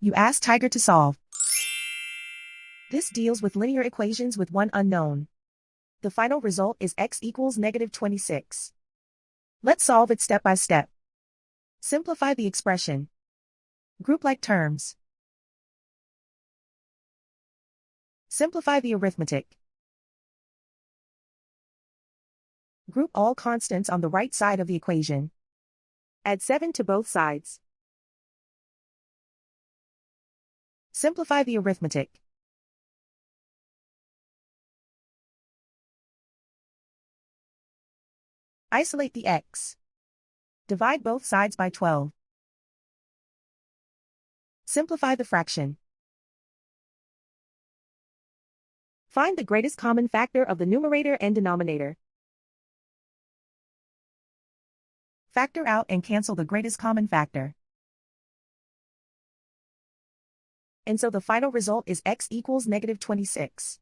You ask Tiger to solve. This deals with linear equations with one unknown. The final result is x equals -26. Let's solve it step by step. Simplify the expression. Group like terms. Simplify the arithmetic. Group all constants on the right side of the equation. Add 7 to both sides. Simplify the arithmetic. Isolate the x. Divide both sides by 12. Simplify the fraction. Find the greatest common factor of the numerator and denominator. Factor out and cancel the greatest common factor. And so the final result is x equals -26.